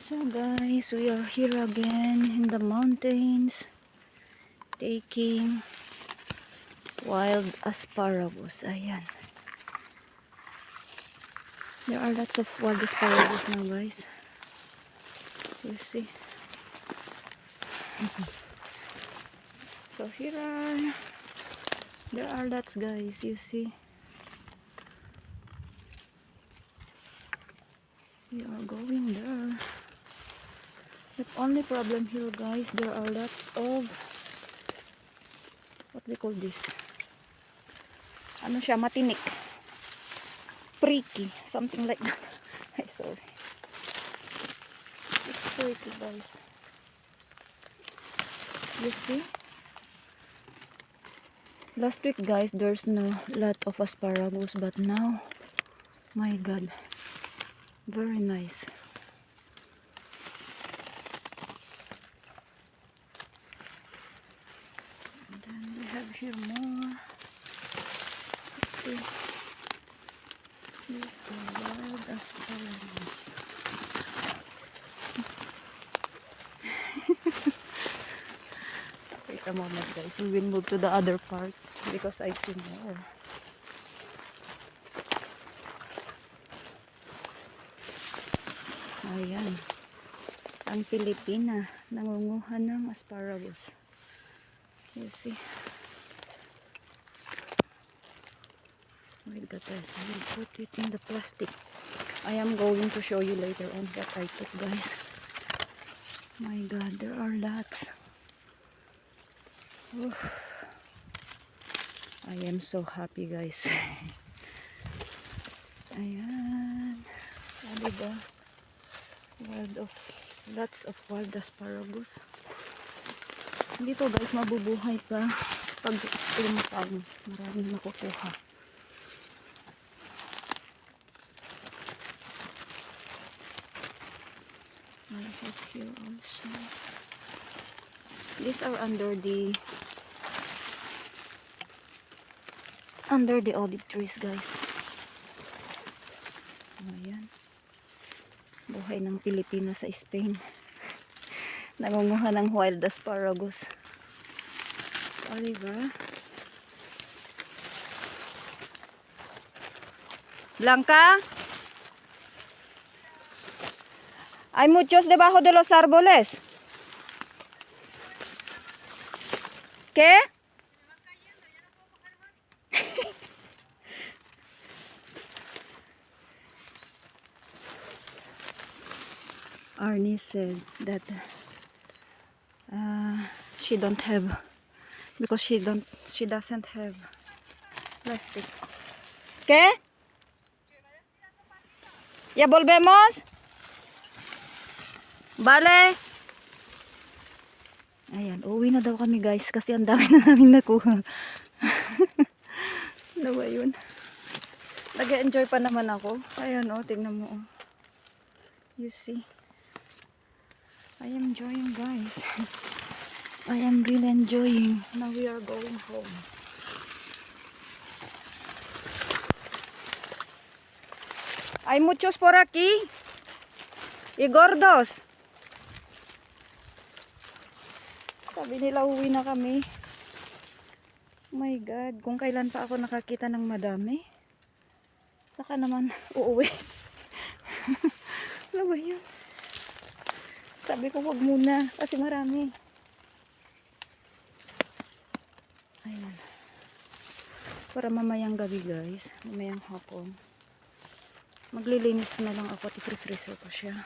So guys, we are here again in the mountains taking wild asparagus. Ayan. There are lots of wild asparagus now, guys. You see. So there are lots, guys. You see. We are going there. The only problem here, guys, there are lots of what we call this. Ano siya, matinik. Pricky, something like that. Ay, sorry. It's pricky, guys. You see? Last week, guys, there's no lot of asparagus, but now, my God, very nice. And then we have here more. Let's see. These are wild asparagus. Wait a moment, guys. We will move to the other part because I see more. Ayan. Ang Pilipina nangunguha ng asparagus. You see. Wait, guys. I will put it in the plastic. I am going to show you later on what I took, guys. My God, there are lots. Oof. I am so happy, guys. Ayan. Diba? Lots of wild asparagus. Dito, guys, mabubuhay ka pag lumutang. Maraming makukuha. I have here also. These are under the olive trees, guys. Ayan. Buhay ng Pilipinas sa Spain. Nangunguha ng wild asparagus. Oliver. Blanca. Hay muchos debajo de los árboles. ¿Qué? Arnie said that she don't have, because she doesn't have plastic. ¿Qué? ¿Ya volvemos? Vale. Ayan, uwi na daw kami, guys, kasi ang dami na namin nakuha. Ano ba yun? Nag-enjoy pa naman ako. Ayan, oh, tingnan mo. Oh. You see? I am enjoying, guys. I am really enjoying. Now we are going home. Hay muchos por aquí. Y gordos. Sabi nila uwi na kami. Oh my God. Kung kailan pa ako nakakita ng madami. Saka naman uuwi. Ano ba yun? Sabi ko wag muna kasi marami. Ayan. Para mamayang gabi, guys. Mamayang hapon. Maglilinis na lang ako at i-freezer ko siya.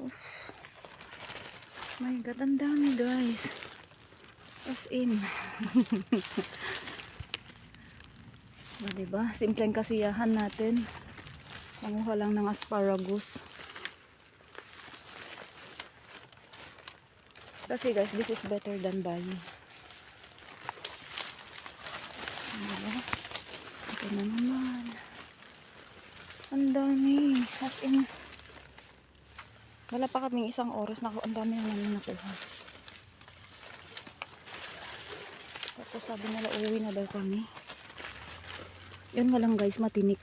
Oof. My God, ang dami, guys. As in. Diba? Simpleng kasiyahan natin. Manguha lang ng asparagus. Kasi, guys, this is better than buying. Diba? Ito na naman. Ang dami. As in, wala pa kaming isang oras na ang dami na namin nakuha. Tapos sabi nila uwi na daw kami. Yun nga lang guys, matinik.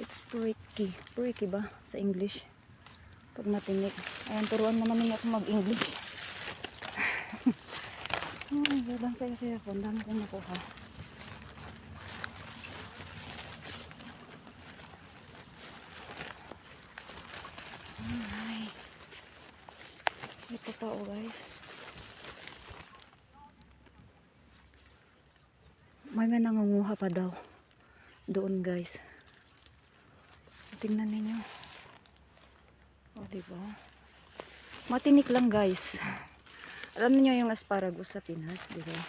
It's pricky. Pricky ba sa English? Pag matinik. Ayan, turuan naman niya ako mag-English. Oh my God, ang saya-saya ko. Ang dami kong nakuha. Ay, ito pa oh guys. May nangunguha pa daw. Doon guys. Tingnan ninyo. O, diba? Matinik lang guys. Alam niyo yung asparagus sa Pinas, diba?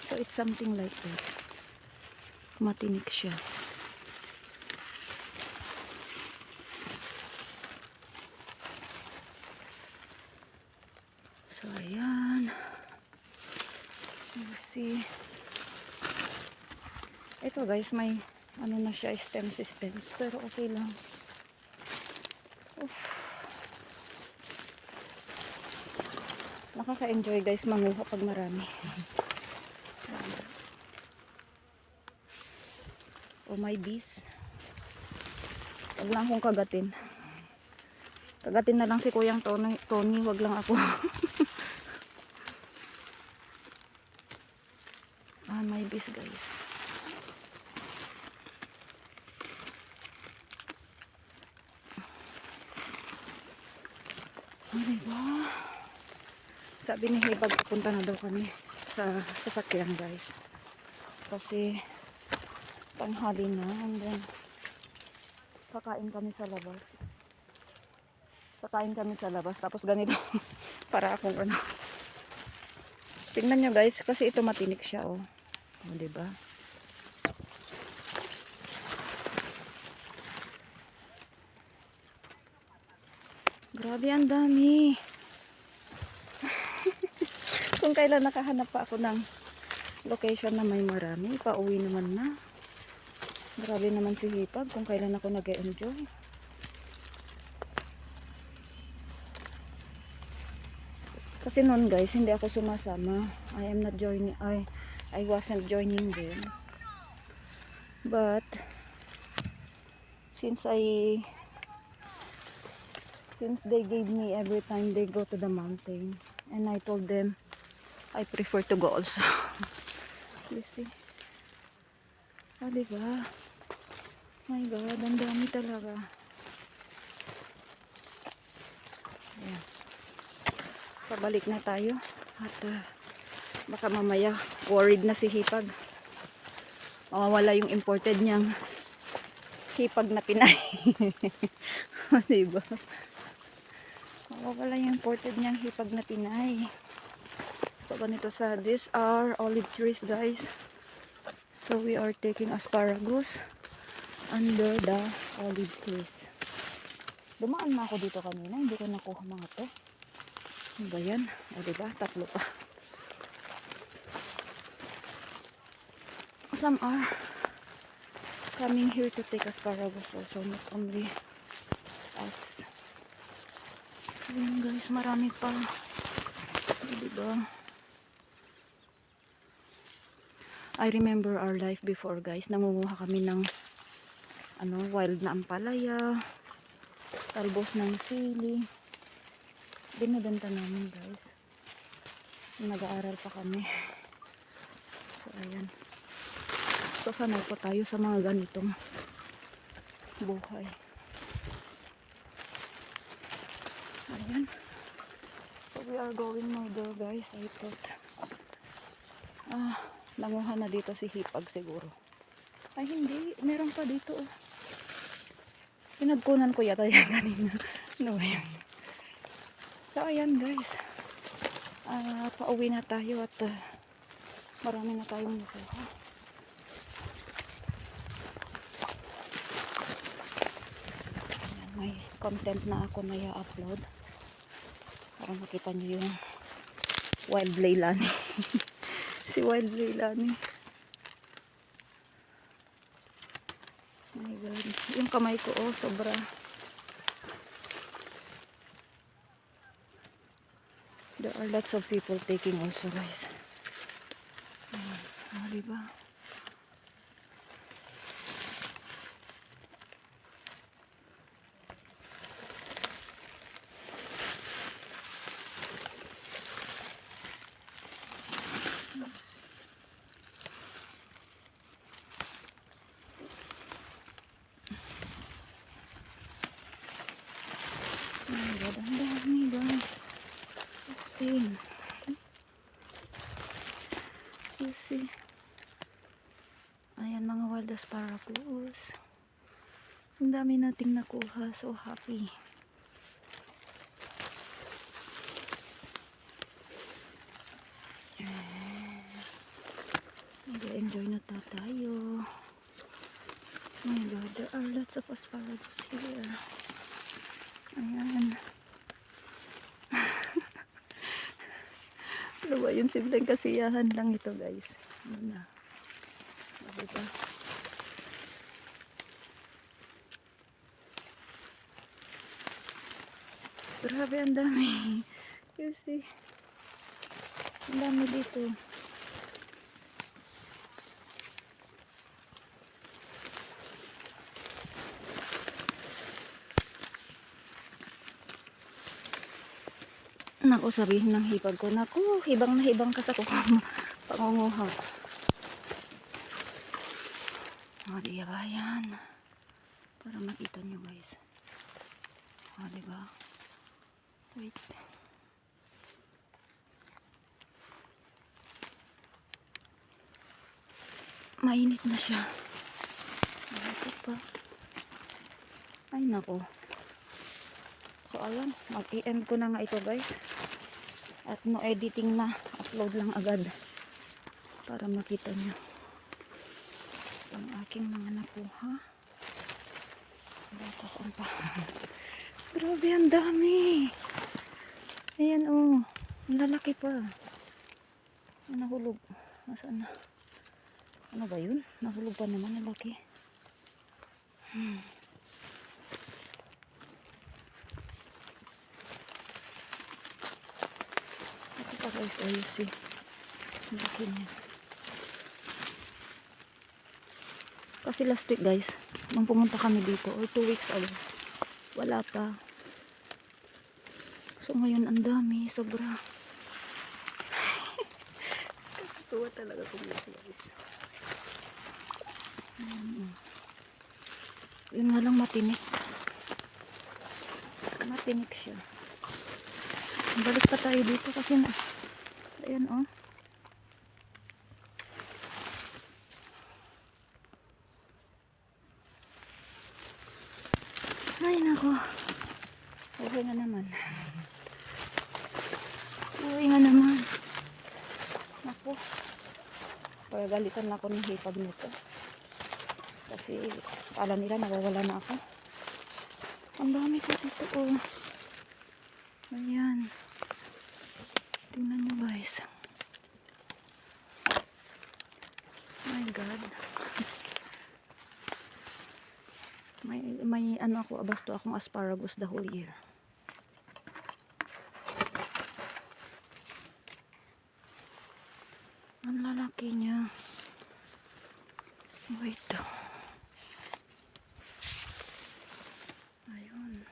So, it's something like that. Matinik siya. So, ayan. You see. Ito guys, may ano na siya, stem systems. Pero okay lang. Oof. Nakaka-enjoy guys manguha pag marami. Oh my bees. Wag lang akong kagatin. Kagatin na lang si Kuyang Tony, wag lang ako. Ah, my bees guys. Oh, diba? Sabi ni Hibag, punta na daw kami sa sasakyan guys. Kasi tanghali na and then kakain kami sa labas. Kakain kami sa labas tapos ganito para akong ano. Tingnan nyo guys kasi ito matinik siya oh. O diba? Grabe ang dami. Kung kailan nakahanap pa ako ng location na may marami, pauwi naman na. Grabe naman si Hipag kung kailan ako nag-enjoy. Kasi noon guys, hindi ako sumasama. I am not joining, I wasn't joining them. But since they gave me every time they go to the mountain, and I told them I prefer to go also. You see? Ah, diba? My God, ang dami talaga. Ayan. Pabalik na tayo. At baka mamaya worried na si Hipag. Mawawala yung imported niyang hipag na Pinay. Diba? Mawawala yung imported niyang hipag na Pinay. So ganito sa, these are olive trees guys. So we are taking asparagus under the olive trees. Dumaan na ako dito kanina, hindi ko nakuha mga to. Ano ba yan? O diba? Tatlo pa. Some are coming here to take asparagus also, not only us. Ayan guys, marami pa. O diba? I remember our life before guys. Nangunguha kami ng wild na ampalaya, talbos ng sili. Binibenta namin guys. Nag-aaral pa kami. So ayan. So sanay po tayo sa mga ganitong buhay. Ayan. So we are going now there guys. I thought nanguha na dito si Hipag siguro. Ay hindi, meron pa dito oh. Pinagkunan ko yata yan kanina. Ano ba yan? So ayan guys. Pauwi na tayo at marami na tayong nakuha. Ayan, may content na ako na i-upload para makita nyo yung wild Leilani. Si wild Leilani. Oh my God. Yung kamay ko oh, sobra. There are lots of people taking also guys. Diba? din. You see. Ayan mga wild asparagus. Ang dami nating nakuha. So happy. Nag-enjoy na tayo. Oh my God, there are lots of asparagus here. Ayan. Ano ba yun? Simpleng kasiyahan lang ito guys. Ano na? Diba? Grabe, ang dami. You see? Ang dami dito. Naku, sabihin ng hipag ko. Naku, hibang na hibang ka sa pangunguha. O, diba yan? Para makita nyo guys. O, diba? Wait. Mainit na siya. Ito pa. Ay, naku. So, ayan. Mag-i-end ko na nga ito guys. At no editing na. Upload lang agad. Para makita nyo. Ang aking mga nakuha. Dito saan pa. Grabe, ang dami. Ayan oh. Ang lalaki pa. Nahulog. Nasaan na? Ano ba yun? Nahulog pa naman. Ang laki. Ito pa guys. Oh, you see. Ang laki niya. Kasi last week guys, nung pumunta kami dito, or 2 weeks ago, wala pa. So ngayon ang dami, sobra. Tuwa talaga kumulaki guys. Yun nga lang matinik. Matinik siya. Balik pa tayo dito kasi na, ayan oh. Ay nako. Okay nga naman. Okay nga naman. Nako. Pagalitan na ako ng hipag nito. Kasi kala nila nawawala na ako. Ang dami ko dito oh. Ayan. Tingnan nyo guys. My God. May ano ako, abasto akong asparagus the whole year. Ang lalaki niya. Wait. Ayun.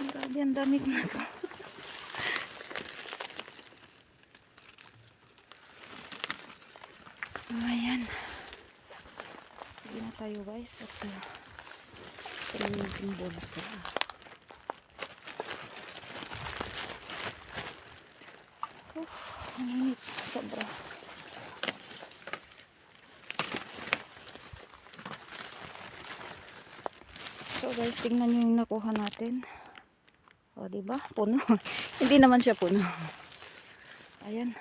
Grabe, ang dami ko na ito. Ayan. Sige na tayo guys. At ito yung bulsa. Ang init. Sobra. So guys, tingnan nyo yung nakuha natin. O, diba? Puno. Hindi naman siya puno. Ayan.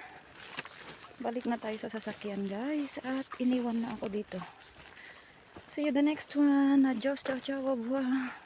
Balik na tayo sa sasakyan, guys. At iniwan na ako dito. See you the next one. Adios. Ciao, ciao. Au revoir.